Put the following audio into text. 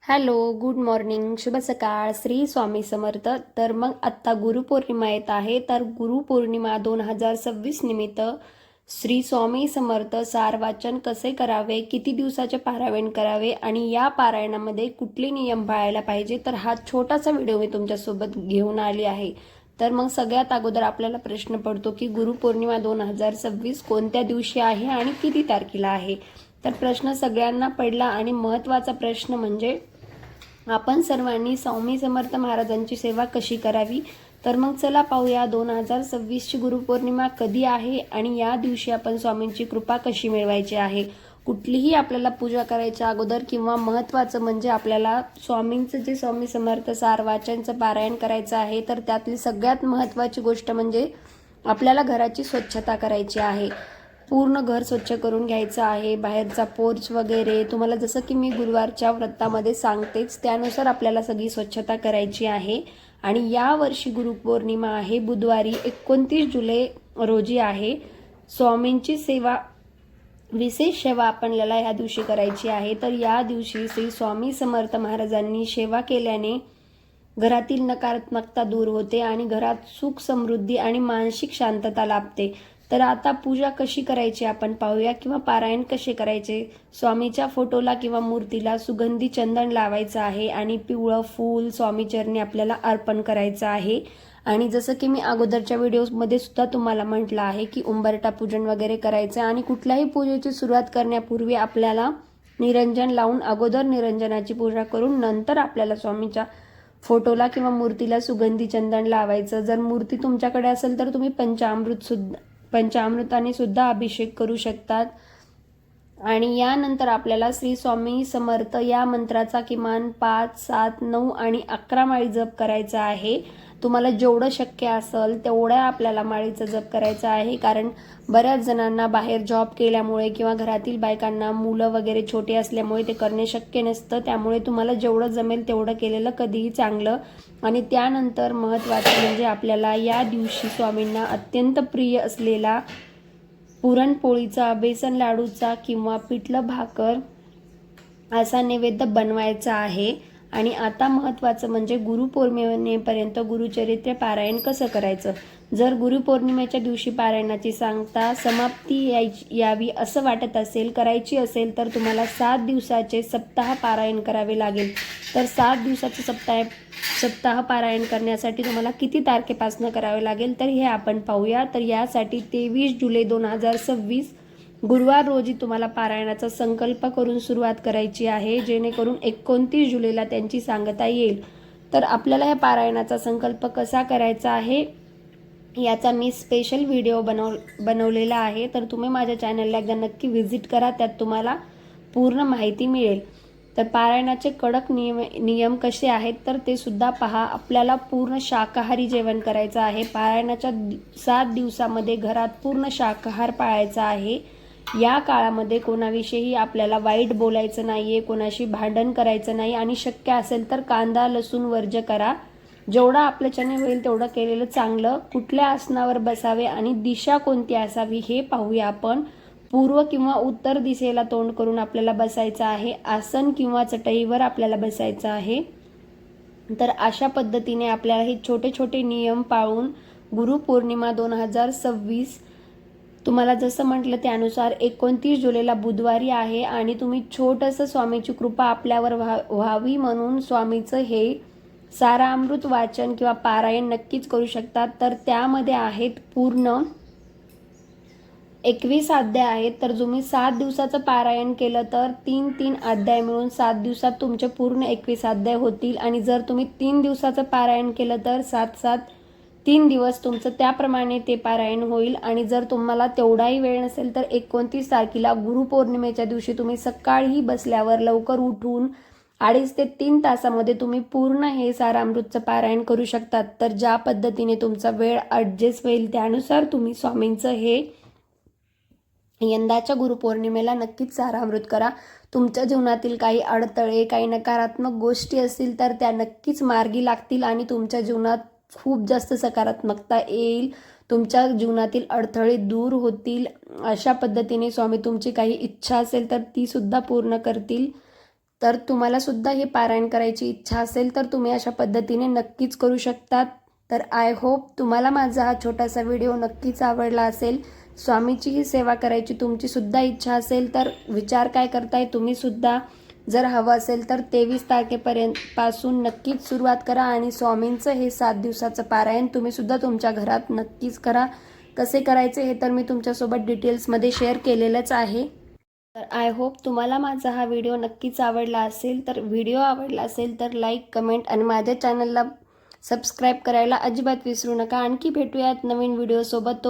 Hello, good morning, शुभ सकाळ, श्री स्वामी समर्थ. तर मग आत्ता गुरुपौर्णिमा येत आहे. तर गुरुपौर्णिमा 2026 निमित्त श्री स्वामी समर्थ सार वाचन कसे करावे, किती दिवसाचे पारायण करावे आणि या पारायणामध्ये कुठले नियम पाळायला पाहिजे, तर हा छोटासा व्हिडिओ मी तुमच्यासोबत घेऊन आली आहे. तर मग सगळ्यात अगोदर आपल्याला प्रश्न पडतो की गुरुपौर्णिमा 2026 कोणत्या दिवशी आहे आणि किती तारखेला आहे. तर प्रश्न सगळ्यांना पडला आणि महत्त्वाचा प्रश्न म्हणजे आपण सर्वांनी स्वामी समर्थ महाराजांची सेवा कशी करावी. तर मग चला पाहूया 2026ची गुरुपौर्णिमा कधी आहे आणि या दिवशी आपण स्वामींची कृपा कशी मिळवायची आहे. कुठलीही आपल्याला पूजा करायच्या अगोदर किंवा महत्त्वाचं म्हणजे आपल्याला स्वामींचं जे स्वामी समर्थ सार वाचनचं पारायण करायचं आहे, तर त्यातली सगळ्यात महत्त्वाची गोष्ट म्हणजे आपल्याला घराची स्वच्छता करायची आहे. पूर्ण घर स्वच्छ करून घ्यायचं आहे. बाहेरचा पोर्च वगैरे तुम्हाला जसं की मी गुरुवारच्या व्रतामध्ये सांगतेच त्यानुसार आपल्याला सगळी स्वच्छता करायची आहे. आणि यावर्षी गुरुपौर्णिमा आहे बुधवारी 29 जुलै रोजी आहे. स्वामींची सेवा विशेष सेवा आपल्याला या दिवशी करायची आहे. तर या दिवशी श्री स्वामी समर्थ महाराजांनी सेवा केल्याने घरातील नकारात्मकता दूर होते आणि घरात सुख समृद्धी आणि मानसिक शांतता लाभते. तर आता पूजा कशी करायची आपण पाहूया किंवा पारायण कसे करायचे. स्वामीच्या फोटोला किंवा मूर्तीला सुगंधी चंदन लावायचं आहे आणि पिवळं फूल स्वामीचरणी आपल्याला अर्पण करायचं आहे. आणि जसं की मी अगोदरच्या व्हिडिओमध्ये सुद्धा तुम्हाला म्हटलं आहे की उंबरटा पूजन वगैरे करायचं आणि कुठल्याही पूजेची सुरुवात करण्यापूर्वी आपल्याला निरंजन लावून अगोदर निरंजनाची पूजा करून नंतर आपल्याला स्वामीच्या फोटोला किंवा मूर्तीला सुगंधी चंदन लावायचं. जर मूर्ती तुमच्याकडे असेल तर तुम्ही पंचामृताने सुद्धा अभिषेक करू शकतात. आणि यानंतर आपल्याला श्री स्वामी समर्थ या मंत्राचा किमान 5, 7, 9 आणि 11 माळी जप करायचा आहे. तुम्हाला जेवढं शक्य असेल तेवढ्या आपल्याला माळीचं जप करायचं आहे. कारण बऱ्याच जणांना बाहेर जॉब केल्यामुळे किंवा घरातील बायकांना मुलं वगैरे छोटे असल्यामुळे ते करणे शक्य नसतं. त्यामुळे तुम्हाला जेवढं जमेल तेवढं केलेलं कधीही चांगलं. आणि त्यानंतर महत्त्वाचं म्हणजे आपल्याला या दिवशी स्वामींना अत्यंत प्रिय असलेला पुरणपोळीचा, बेसन लाडूचा किंवा पिठलं भाकर असा नैवेद्य बनवायचा आहे. आणि आता महत्त्वाचं म्हणजे गुरुपौर्णिमेपर्यंत गुरुचरित्र पारायण कसं करायचं. जर गुरुपौर्णिमेच्या दिवशी पारायणाची सांगता समाप्ती यावी असं वाटत असेल, करायची असेल तर तुम्हाला 7 दिवसाचे सप्ताह पारायण करावे लागेल. तर 7 दिवसाचे सप्ताह पारायण करण्यासाठी तुम्हाला किती तारखेपासून करावे लागेल तर हे आपण पाहूया. तर यासाठी 23 जुलै 2026 गुरुवार रोजी तुम्हाला पारायणाचा संकल्प करून सुरुवात करायची आहे, जेणेकरून 29 जुलैला त्यांची सांगता येईल. तर आपल्याला या पारायणाचा संकल्प कसा करायचा आहे याचा मी स्पेशल व्हिडिओ बनवलेला आहे. तर तुम्ही माझ्या चॅनलला एकदा नक्की व्हिजिट करा, त्यात तुम्हाला पूर्ण माहिती मिळेल. तर पारायणाचे कडक नियम कसे आहेत तर ते सुद्धा पहा. आपल्याला पूर्ण शाकाहारी जेवण करायचं आहे. पारायणाच्या 7 दिवसामध्ये घरात पूर्ण शाकाहार पाळायचा आहे. या काळामध्ये कोणाविषयी आपल्याला वाईट बोलायचं नाहीये, कोणाशी भांडण करायचं नाही आणि शक्य असेल तर कांदा लसूण वर्ज्य करा. जेवढा आपल्याच्याने होईल तेवढं केलेलं चांगलं. कुठल्या आसनावर बसावे आणि दिशा कोणती असावी हे पाहूया आपण. पूर्व किंवा उत्तर दिशेला तोंड करून आपल्याला बसायचं आहे. आसन किंवा चटईवर आपल्याला बसायचं आहे. तर अशा पद्धतीने आपल्याला हे छोटे छोटे नियम पाळून गुरुपौर्णिमा 2026 तुम्हाला जसं म्हटलं त्यानुसार 29 जुलैला बुधवारी आहे आणि तुम्ही छोटंसं स्वामीची कृपा आपल्यावर व्हावी म्हणून स्वामीचं हे सारामृत वाचन किंवा पारायण नक्कीच करू शकतात. तर त्यामध्ये आहेत पूर्ण 21 अध्याय आहेत. तर तुम्ही 7 दिवसाचं पारायण केलं तर 3 अध्याय मिळून 7 दिवसात तुमचे पूर्ण 21 अध्याय होतील. आणि जर तुम्ही 3 दिवसाचं पारायण केलं तर 3 दिवस तुमचं त्याप्रमाणे ते पारायण होईल. आणि जर तुम्हाला तेवढाही वेळ नसेल तर 29 तारखेला गुरुपौर्णिमेच्या दिवशी तुम्ही सकाळी बसल्यावर लवकर उठून 2.5 ते 3 तासामध्ये तुम्ही पूर्ण हे सारामृतचं पारायण करू शकतात. तर ज्या पद्धतीने तुमचा वेळ ॲडजस्ट होईल त्यानुसार तुम्ही स्वामींचं हे यंदाच्या गुरुपौर्णिमेला नक्कीच सारामृत करा. तुमच्या जीवनातील काही अडथळे, काही नकारात्मक गोष्टी असतील तर त्या नक्कीच मार्गी लागतील आणि तुमच्या जीवनात खूप जास्त सकारात्मकता येईल. तुमच्या जीवनातील अडथळे दूर होतील. अशा पद्धतीने स्वामी तुमची काही इच्छा असेल तर ती सुद्धा पूर्ण करतील. तर तुम्हाला सुद्धा हे पारायण करायची इच्छा असेल तर तुम्ही अशा पद्धतीने नक्कीच करू शकतात. तर आय होप तुम्हाला माझा हा छोटासा व्हिडिओ नक्कीच आवडला असेल. स्वामीची ही सेवा करायची तुमची सुद्धा इच्छा असेल तर विचार काय करताय तुम्ही सुद्धा. जर हवं असेल तर 23 तारखेपर्यंत पासून नक्कीच सुरुवात करा आणि स्वामींचं हे 7 दिवसाचं पारायण तुम्ही सुद्धा तुमच्या घरात नक्कीच करा. कसे करायचे हे तर मी तुमच्यासोबत डिटेल्समध्ये शेअर केलेलंच आहे. तर आय होप तुम्हाला माझा हा व्हिडिओ नक्कीच आवडला असेल. तर व्हिडिओ आवडला असेल तर लाईक, कमेंट आणि माझ्या चॅनलला सबस्क्राईब करायला अजिबात विसरू नका. आणखी भेटूयात नवीन व्हिडिओसोबत.